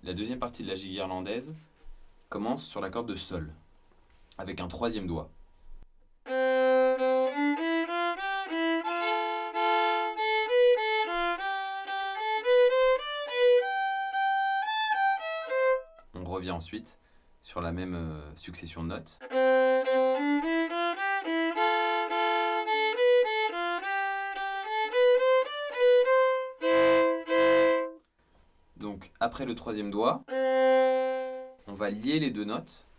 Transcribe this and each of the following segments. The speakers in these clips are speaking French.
La deuxième partie de la gigue irlandaise commence sur la corde de sol, avec un troisième doigt. On revient ensuite sur la même succession de notes. Donc après le troisième doigt, on va lier les deux notes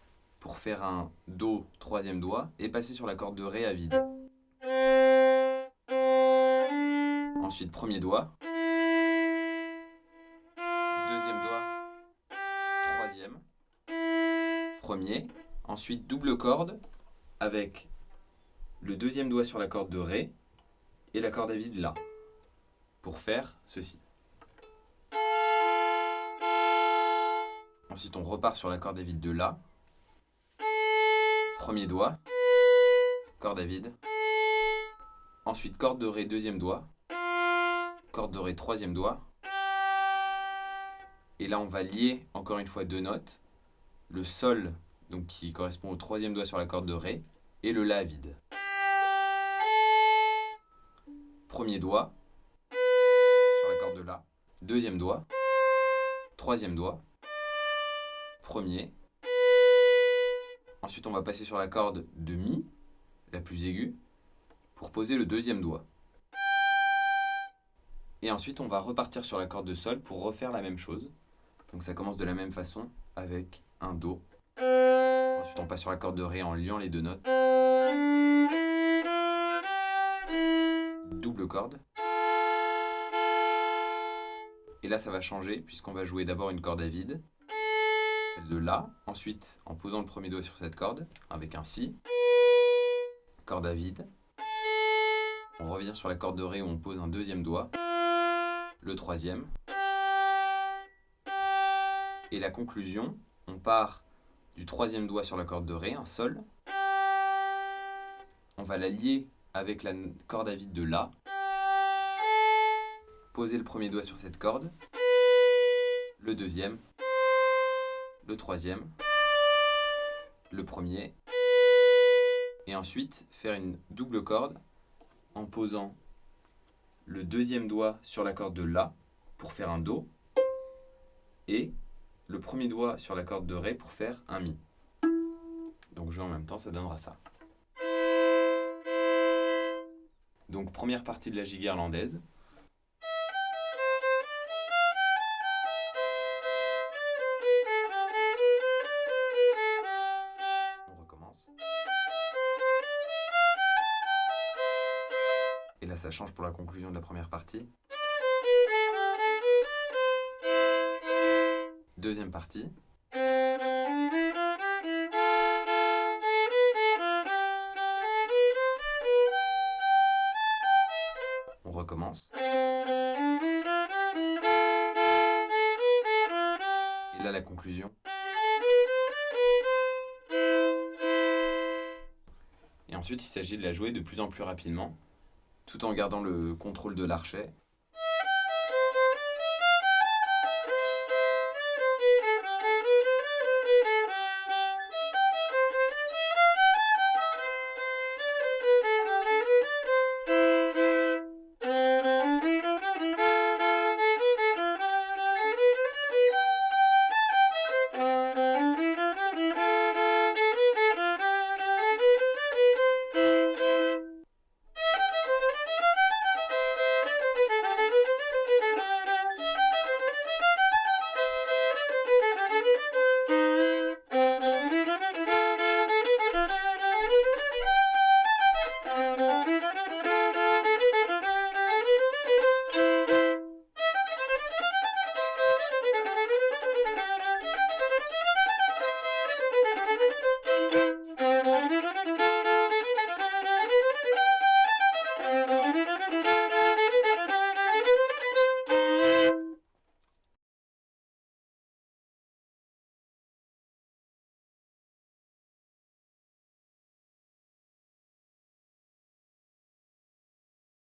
pour faire un Do troisième doigt et passer sur la corde de Ré à vide. Ensuite premier doigt, deuxième doigt, troisième, premier, ensuite double corde avec le deuxième doigt sur la corde de Ré et la corde à vide là, pour faire ceci. Ensuite on repart sur la corde à vide de La, premier doigt, corde à vide, ensuite corde de Ré deuxième doigt, corde de Ré troisième doigt, et là on va lier encore une fois deux notes, le Sol donc qui correspond au troisième doigt sur la corde de Ré et le La à vide. Premier doigt sur la corde de La, deuxième doigt, troisième doigt, premier. Ensuite on va passer sur la corde de Mi, la plus aiguë, pour poser le deuxième doigt. Et ensuite on va repartir sur la corde de Sol pour refaire la même chose. Donc ça commence de la même façon avec un Do. Ensuite on passe sur la corde de Ré en liant les deux notes. Double corde. Et là ça va changer puisqu'on va jouer d'abord une corde à vide, celle de La. Ensuite en posant le premier doigt sur cette corde avec un Si, corde à vide. On revient sur la corde de Ré où on pose un deuxième doigt, le troisième. Et la conclusion, on part du troisième doigt sur la corde de Ré, un Sol. On va la lier avec la corde à vide de La. Poser le premier doigt sur cette corde, le deuxième, le troisième, le premier. Et ensuite faire une double corde en posant le deuxième doigt sur la corde de La pour faire un Do et le premier doigt sur la corde de Ré pour faire un Mi. Donc jouer en même temps, ça donnera ça. Donc première partie de la gigue irlandaise. On recommence. Et là ça change pour la conclusion de la première partie. Deuxième partie. On recommence. Et là la conclusion. Et ensuite il s'agit de la jouer de plus en plus rapidement, tout en gardant le contrôle de l'archet